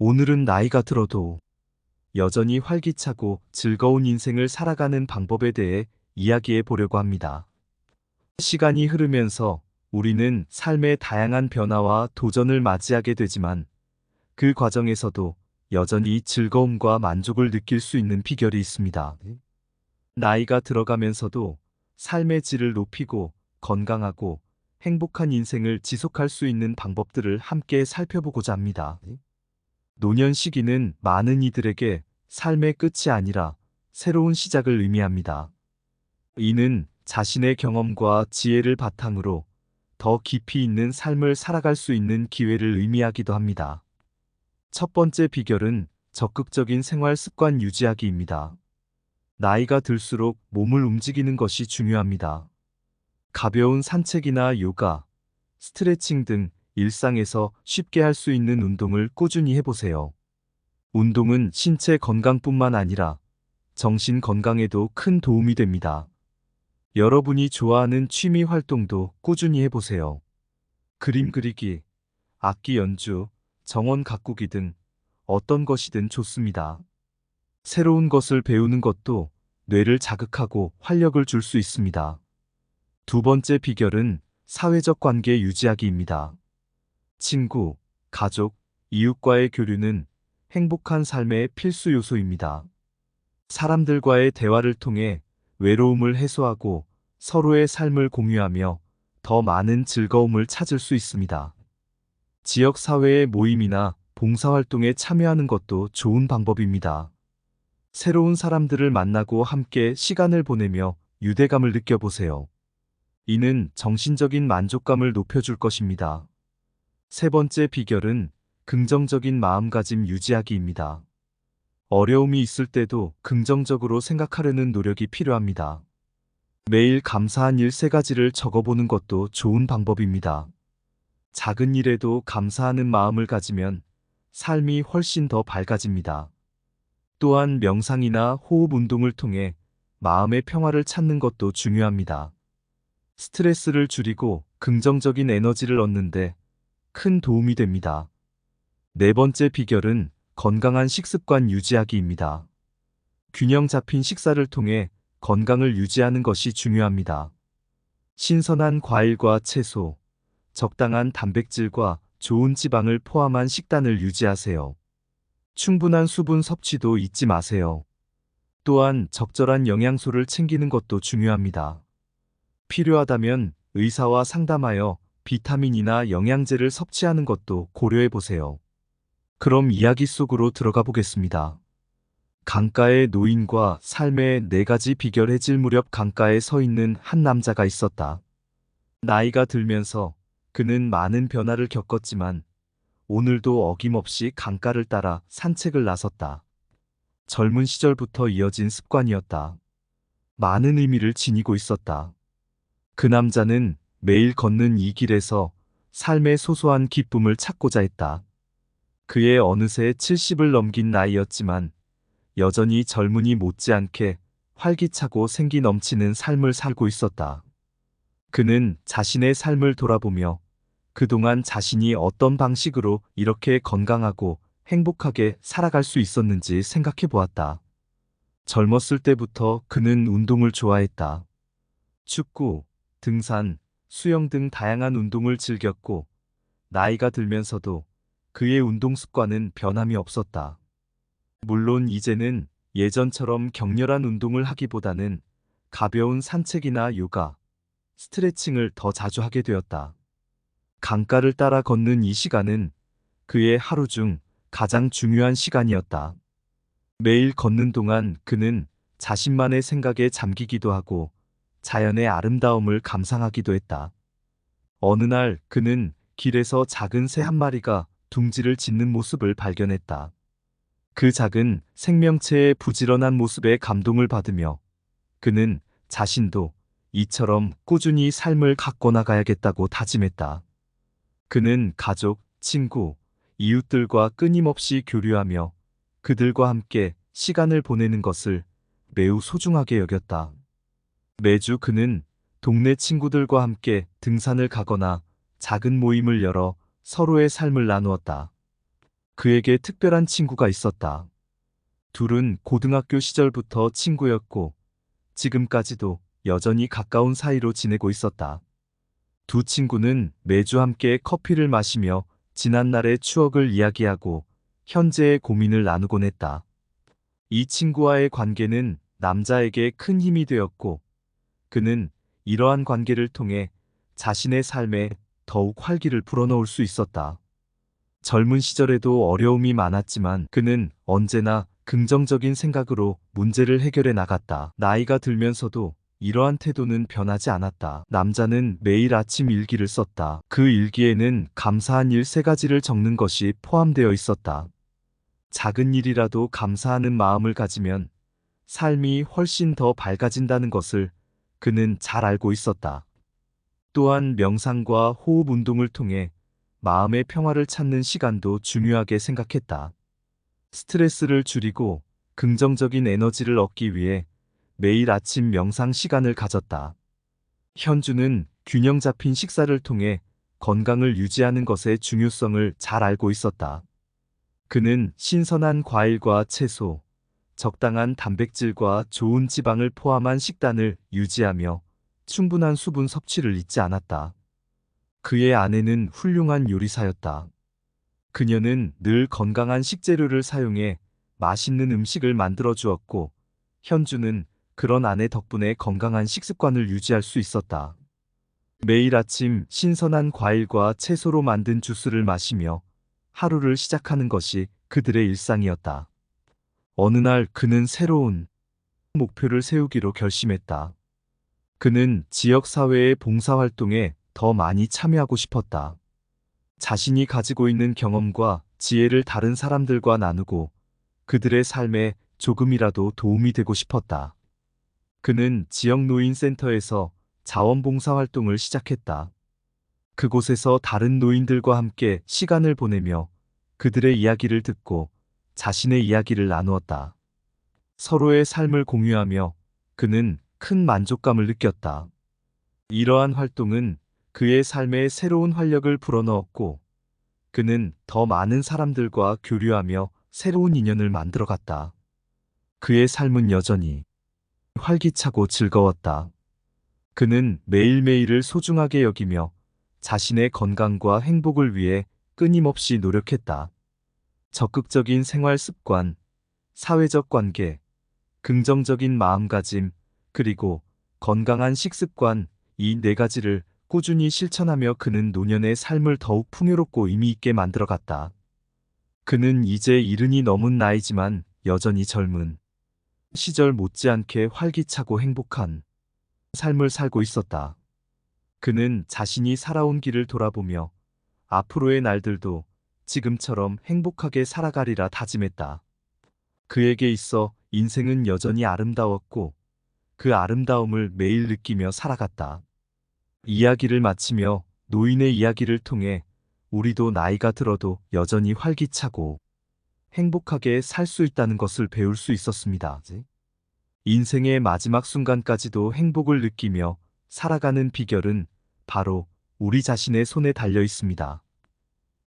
오늘은 나이가 들어도 여전히 활기차고 즐거운 인생을 살아가는 방법에 대해 이야기해 보려고 합니다. 시간이 흐르면서 우리는 삶의 다양한 변화와 도전을 맞이하게 되지만 그 과정에서도 여전히 즐거움과 만족을 느낄 수 있는 비결이 있습니다. 나이가 들어가면서도 삶의 질을 높이고 건강하고 행복한 인생을 지속할 수 있는 방법들을 함께 살펴보고자 합니다. 노년 시기는 많은 이들에게 삶의 끝이 아니라 새로운 시작을 의미합니다. 이는 자신의 경험과 지혜를 바탕으로 더 깊이 있는 삶을 살아갈 수 있는 기회를 의미하기도 합니다. 첫 번째 비결은 적극적인 생활 습관 유지하기입니다. 나이가 들수록 몸을 움직이는 것이 중요합니다. 가벼운 산책이나 요가, 스트레칭 등 일상에서 쉽게 할 수 있는 운동을 꾸준히 해보세요. 운동은 신체 건강뿐만 아니라 정신 건강에도 큰 도움이 됩니다. 여러분이 좋아하는 취미 활동도 꾸준히 해보세요. 그림 그리기, 악기 연주, 정원 가꾸기 등 어떤 것이든 좋습니다. 새로운 것을 배우는 것도 뇌를 자극하고 활력을 줄 수 있습니다. 두 번째 비결은 사회적 관계 유지하기입니다. 친구, 가족, 이웃과의 교류는 행복한 삶의 필수 요소입니다. 사람들과의 대화를 통해 외로움을 해소하고 서로의 삶을 공유하며 더 많은 즐거움을 찾을 수 있습니다. 지역 사회의 모임이나 봉사활동에 참여하는 것도 좋은 방법입니다. 새로운 사람들을 만나고 함께 시간을 보내며 유대감을 느껴보세요. 이는 정신적인 만족감을 높여줄 것입니다. 세 번째 비결은 긍정적인 마음가짐 유지하기입니다. 어려움이 있을 때도 긍정적으로 생각하려는 노력이 필요합니다. 매일 감사한 일 3가지를 적어보는 것도 좋은 방법입니다. 작은 일에도 감사하는 마음을 가지면 삶이 훨씬 더 밝아집니다. 또한 명상이나 호흡 운동을 통해 마음의 평화를 찾는 것도 중요합니다. 스트레스를 줄이고 긍정적인 에너지를 얻는데 큰 도움이 됩니다. 네 번째 비결은 건강한 식습관 유지하기입니다. 균형 잡힌 식사를 통해 건강을 유지하는 것이 중요합니다. 신선한 과일과 채소, 적당한 단백질과 좋은 지방을 포함한 식단을 유지하세요. 충분한 수분 섭취도 잊지 마세요. 또한 적절한 영양소를 챙기는 것도 중요합니다. 필요하다면 의사와 상담하여 비타민이나 영양제를 섭취하는 것도 고려해 보세요. 그럼 이야기 속으로 들어가 보겠습니다. 강가의 노인과 삶의 4가지 비결 해질 무렵 강가에 서 있는 한 남자가 있었다. 나이가 들면서 그는 많은 변화를 겪었지만 오늘도 어김없이 강가를 따라 산책을 나섰다. 젊은 시절부터 이어진 습관이었다. 많은 의미를 지니고 있었다. 그 남자는 매일 걷는 이 길에서 삶의 소소한 기쁨을 찾고자 했다. 그의 어느새 70을 넘긴 나이였지만 여전히 젊은이 못지않게 활기차고 생기 넘치는 삶을 살고 있었다. 그는 자신의 삶을 돌아보며 그동안 자신이 어떤 방식으로 이렇게 건강하고 행복하게 살아갈 수 있었는지 생각해 보았다. 젊었을 때부터 그는 운동을 좋아했다. 축구, 등산, 수영 등 다양한 운동을 즐겼고 나이가 들면서도 그의 운동 습관은 변함이 없었다. 물론 이제는 예전처럼 격렬한 운동을 하기보다는 가벼운 산책이나 요가, 스트레칭을 더 자주 하게 되었다. 강가를 따라 걷는 이 시간은 그의 하루 중 가장 중요한 시간이었다. 매일 걷는 동안 그는 자신만의 생각에 잠기기도 하고 자연의 아름다움을 감상하기도 했다. 어느 날 그는 길에서 작은 새 한 마리가 둥지를 짓는 모습을 발견했다. 그 작은 생명체의 부지런한 모습에 감동을 받으며 그는 자신도 이처럼 꾸준히 삶을 가꿔 나가야겠다고 다짐했다. 그는 가족, 친구, 이웃들과 끊임없이 교류하며 그들과 함께 시간을 보내는 것을 매우 소중하게 여겼다. 매주 그는 동네 친구들과 함께 등산을 가거나 작은 모임을 열어 서로의 삶을 나누었다. 그에게 특별한 친구가 있었다. 둘은 고등학교 시절부터 친구였고 지금까지도 여전히 가까운 사이로 지내고 있었다. 두 친구는 매주 함께 커피를 마시며 지난날의 추억을 이야기하고 현재의 고민을 나누곤 했다. 이 친구와의 관계는 남자에게 큰 힘이 되었고 그는 이러한 관계를 통해 자신의 삶에 더욱 활기를 불어넣을 수 있었다. 젊은 시절에도 어려움이 많았지만 그는 언제나 긍정적인 생각으로 문제를 해결해 나갔다. 나이가 들면서도 이러한 태도는 변하지 않았다. 남자는 매일 아침 일기를 썼다. 그 일기에는 감사한 일 3가지를 적는 것이 포함되어 있었다. 작은 일이라도 감사하는 마음을 가지면 삶이 훨씬 더 밝아진다는 것을 그는 잘 알고 있었다. 또한 명상과 호흡 운동을 통해 마음의 평화를 찾는 시간도 중요하게 생각했다. 스트레스를 줄이고 긍정적인 에너지를 얻기 위해 매일 아침 명상 시간을 가졌다. 현주는 균형 잡힌 식사를 통해 건강을 유지하는 것의 중요성을 잘 알고 있었다. 그는 신선한 과일과 채소, 적당한 단백질과 좋은 지방을 포함한 식단을 유지하며 충분한 수분 섭취를 잊지 않았다. 그의 아내는 훌륭한 요리사였다. 그녀는 늘 건강한 식재료를 사용해 맛있는 음식을 만들어 주었고, 현주는 그런 아내 덕분에 건강한 식습관을 유지할 수 있었다. 매일 아침 신선한 과일과 채소로 만든 주스를 마시며 하루를 시작하는 것이 그들의 일상이었다. 어느 날 그는 새로운 목표를 세우기로 결심했다. 그는 지역사회의 봉사활동에 더 많이 참여하고 싶었다. 자신이 가지고 있는 경험과 지혜를 다른 사람들과 나누고 그들의 삶에 조금이라도 도움이 되고 싶었다. 그는 지역 노인센터에서 자원봉사활동을 시작했다. 그곳에서 다른 노인들과 함께 시간을 보내며 그들의 이야기를 듣고 자신의 이야기를 나누었다. 서로의 삶을 공유하며 그는 큰 만족감을 느꼈다. 이러한 활동은 그의 삶에 새로운 활력을 불어넣었고 그는 더 많은 사람들과 교류하며 새로운 인연을 만들어갔다. 그의 삶은 여전히 활기차고 즐거웠다. 그는 매일매일을 소중하게 여기며 자신의 건강과 행복을 위해 끊임없이 노력했다. 적극적인 생활 습관, 사회적 관계, 긍정적인 마음가짐, 그리고 건강한 식습관, 이 4가지를 꾸준히 실천하며 그는 노년의 삶을 더욱 풍요롭고 의미 있게 만들어갔다. 그는 이제 70이 넘은 나이지만 여전히 젊은 시절 못지않게 활기차고 행복한 삶을 살고 있었다. 그는 자신이 살아온 길을 돌아보며 앞으로의 날들도 지금처럼 행복하게 살아가리라 다짐했다. 그에게 있어 인생은 여전히 아름다웠고 그 아름다움을 매일 느끼며 살아갔다. 이야기를 마치며 노인의 이야기를 통해 우리도 나이가 들어도 여전히 활기차고 행복하게 살 수 있다는 것을 배울 수 있었습니다. 인생의 마지막 순간까지도 행복을 느끼며 살아가는 비결은 바로 우리 자신의 손에 달려 있습니다.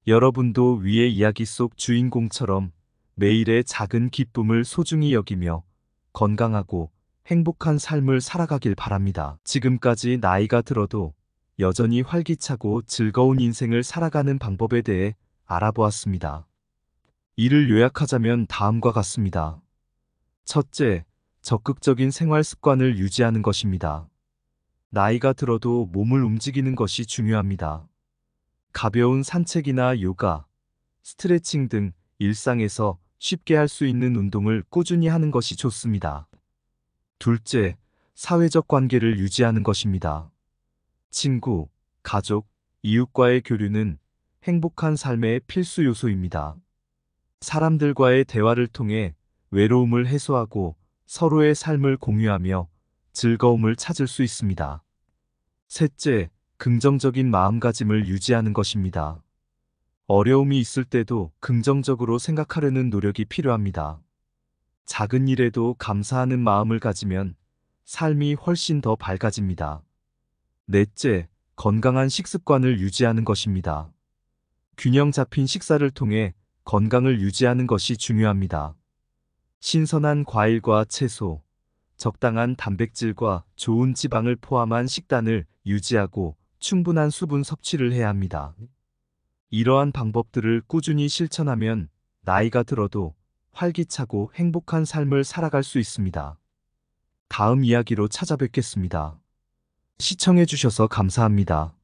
여러분도 위의 이야기 속 주인공처럼 매일의 작은 기쁨을 소중히 여기며 건강하고 행복한 삶을 살아가길 바랍니다. 지금까지 나이가 들어도 여전히 활기차고 즐거운 인생을 살아가는 방법에 대해 알아보았습니다. 이를 요약하자면 다음과 같습니다. 첫째, 적극적인 생활 습관을 유지하는 것입니다. 나이가 들어도 몸을 움직이는 것이 중요합니다. 가벼운 산책이나 요가, 스트레칭 등 일상에서 쉽게 할 수 있는 운동을 꾸준히 하는 것이 좋습니다. 둘째, 사회적 관계를 유지하는 것입니다. 친구, 가족, 이웃과의 교류는 행복한 삶의 필수 요소입니다. 사람들과의 대화를 통해 외로움을 해소하고 서로의 삶을 공유하며 즐거움을 찾을 수 있습니다. 셋째, 긍정적인 마음가짐을 유지하는 것입니다. 어려움이 있을 때도 긍정적으로 생각하려는 노력이 필요합니다. 작은 일에도 감사하는 마음을 가지면 삶이 훨씬 더 밝아집니다. 넷째, 건강한 식습관을 유지하는 것입니다. 균형 잡힌 식사를 통해 건강을 유지하는 것이 중요합니다. 신선한 과일과 채소, 적당한 단백질과 좋은 지방을 포함한 식단을 유지하고 충분한 수분 섭취를 해야 합니다. 이러한 방법들을 꾸준히 실천하면 나이가 들어도 활기차고 행복한 삶을 살아갈 수 있습니다. 다음 이야기로 찾아뵙겠습니다. 시청해주셔서 감사합니다.